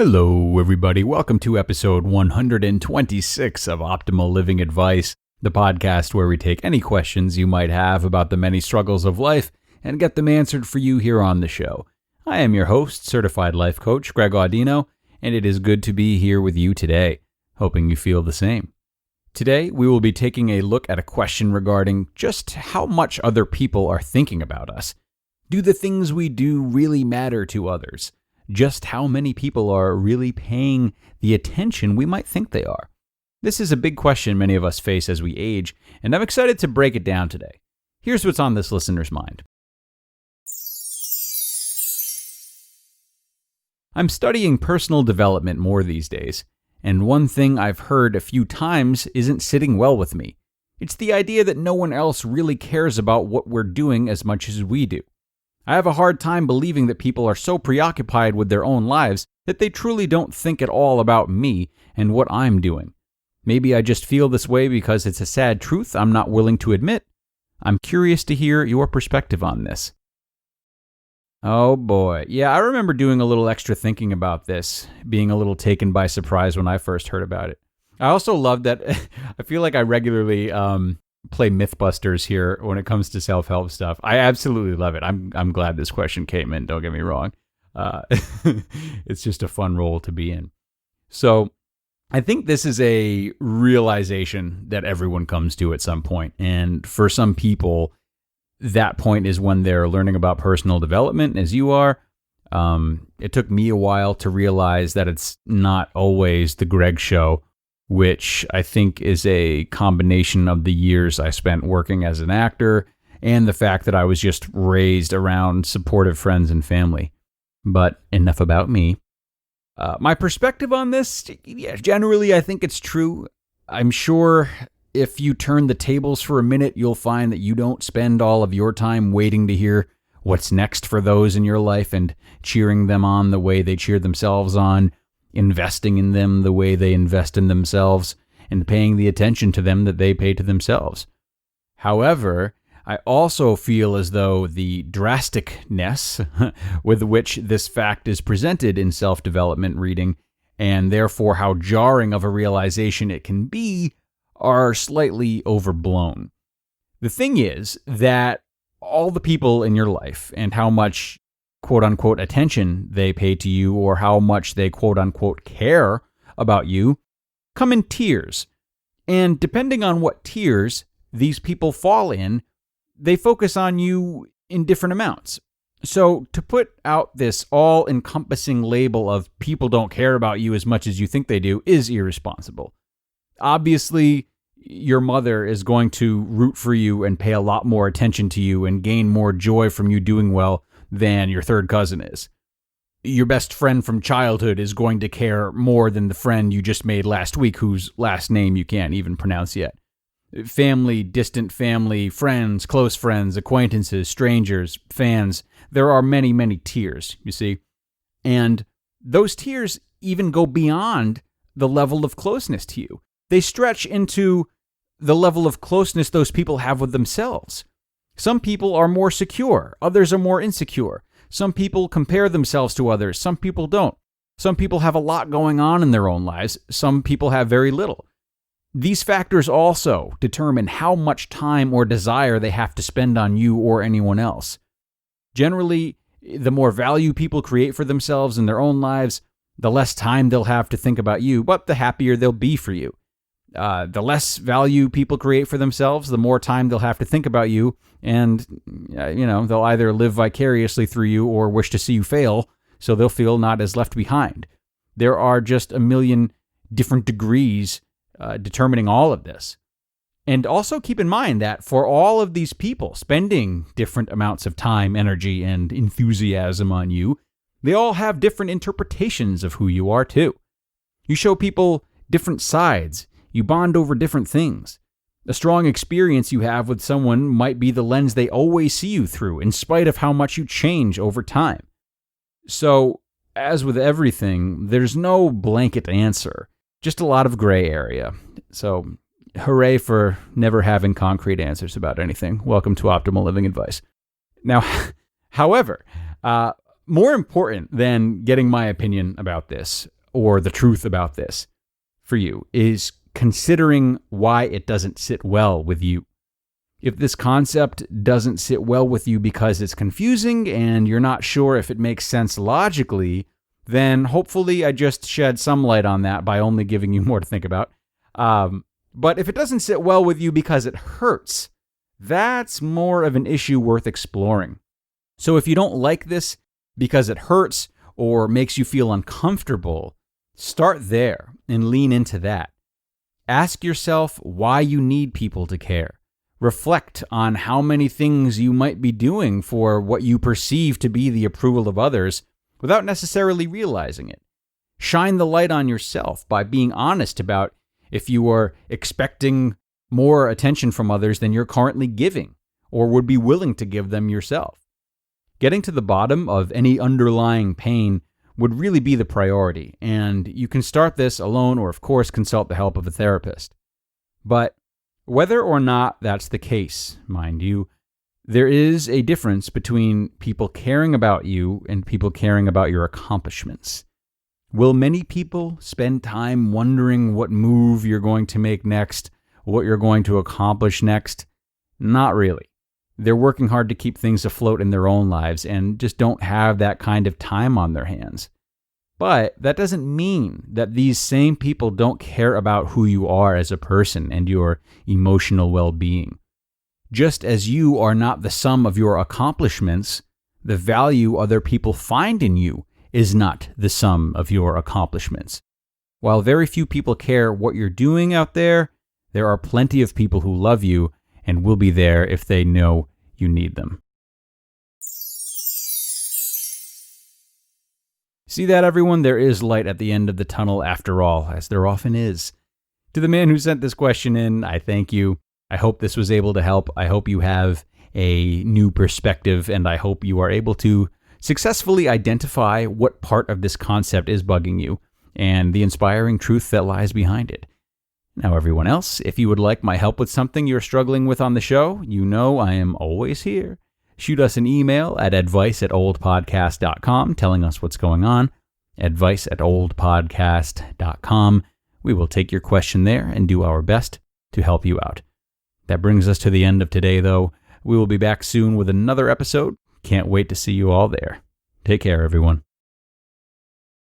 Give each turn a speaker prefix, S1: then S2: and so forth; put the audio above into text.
S1: Hello, everybody. Welcome to episode 126 of Optimal Living Advice, the podcast where we take any questions you might have about the many struggles of life and get them answered for you here on the show. I am your host, certified life coach Greg Audino, and it is good to be here with you today, hoping you feel the same. Today, we will be taking a look at a question regarding just how much other people are thinking about us. Do the things we do really matter to others? Just how many people are really paying the attention we might think they are? This is a big question many of us face as we age, and I'm excited to break it down today. Here's what's on this listener's mind. I'm studying personal development more these days, and one thing I've heard a few times isn't sitting well with me. It's the idea that no one else really cares about what we're doing as much as we do. I have a hard time believing that people are so preoccupied with their own lives that they truly don't think at all about me and what I'm doing. Maybe I just feel this way because it's a sad truth I'm not willing to admit. I'm curious to hear your perspective on this. Oh boy. Yeah, I remember doing a little extra thinking about this, being a little taken by surprise when I first heard about it. I also love that I feel like I regularly play Mythbusters here when it comes to self-help stuff. I absolutely love it. I'm glad this question came in, don't get me wrong. It's just a fun role to be in. So I think this is a realization that everyone comes to at some point. And for some people, that point is when they're learning about personal development, as you are. It took me a while to realize that it's not always the Greg show, which I think is a combination of the years I spent working as an actor and the fact that I was just raised around supportive friends and family. But enough about me. My perspective on this, generally I think it's true. I'm sure if you turn the tables for a minute, you'll find that you don't spend all of your time waiting to hear what's next for those in your life and cheering them on the way they cheer themselves on, investing in them the way they invest in themselves, and paying the attention to them that they pay to themselves. However, I also feel as though the drasticness with which this fact is presented in self-development reading, and therefore how jarring of a realization it can be, are slightly overblown. The thing is that all the people in your life and how much quote-unquote attention they pay to you or how much they quote-unquote care about you come in tiers. And depending on what tiers these people fall in, they focus on you in different amounts. So to put out this all-encompassing label of people don't care about you as much as you think they do is irresponsible. Obviously, your mother is going to root for you and pay a lot more attention to you and gain more joy from you doing well than your third cousin is. Your best friend from childhood is going to care more than the friend you just made last week whose last name you can't even pronounce yet. Family, distant family, friends, close friends, acquaintances, strangers, fans. There are many, many tiers, you see. And those tiers even go beyond the level of closeness to you. They stretch into the level of closeness those people have with themselves. Some people are more secure, others are more insecure. Some people compare themselves to others, some people don't. Some people have a lot going on in their own lives, some people have very little. These factors also determine how much time or desire they have to spend on you or anyone else. Generally, the more value people create for themselves in their own lives, the less time they'll have to think about you, but the happier they'll be for you. The less value people create for themselves, the more time they'll have to think about you, and, they'll either live vicariously through you or wish to see you fail, so they'll feel not as left behind. There are just a million different degrees determining all of this. And also keep in mind that for all of these people spending different amounts of time, energy, and enthusiasm on you, they all have different interpretations of who you are too. You show people different sides. You bond over different things. A strong experience you have with someone might be the lens they always see you through, in spite of how much you change over time. So, as with everything, there's no blanket answer, just a lot of gray area. So, hooray for never having concrete answers about anything. Welcome to Optimal Living Advice. Now, however, more important than getting my opinion about this or the truth about this for you is considering why it doesn't sit well with you. If this concept doesn't sit well with you because it's confusing and you're not sure if it makes sense logically, then hopefully I just shed some light on that by only giving you more to think about. But if it doesn't sit well with you because it hurts, that's more of an issue worth exploring. So if you don't like this because it hurts or makes you feel uncomfortable, start there and lean into that. Ask yourself why you need people to care. Reflect on how many things you might be doing for what you perceive to be the approval of others without necessarily realizing it. Shine the light on yourself by being honest about if you are expecting more attention from others than you're currently giving or would be willing to give them yourself. Getting to the bottom of any underlying pain would really be the priority, and you can start this alone or, of course, consult the help of a therapist. But whether or not that's the case, mind you, there is a difference between people caring about you and people caring about your accomplishments. Will many people spend time wondering what move you're going to make next, what you're going to accomplish next? Not really. They're working hard to keep things afloat in their own lives and just don't have that kind of time on their hands. But that doesn't mean that these same people don't care about who you are as a person and your emotional well-being. Just as you are not the sum of your accomplishments, the value other people find in you is not the sum of your accomplishments. While very few people care what you're doing out there, there are plenty of people who love you and will be there if they know you need them. See that, everyone? There is light at the end of the tunnel after all, as there often is. To the man who sent this question in, I thank you. I hope this was able to help. I hope you have a new perspective, and I hope you are able to successfully identify what part of this concept is bugging you and the inspiring truth that lies behind it. Now, everyone else, if you would like my help with something you're struggling with on the show, you know I am always here. Shoot us an email at advice@oldpodcast.com telling us what's going on. Advice@oldpodcast.com. We will take your question there and do our best to help you out. That brings us to the end of today, though. We will be back soon with another episode. Can't wait to see you all there. Take care, everyone.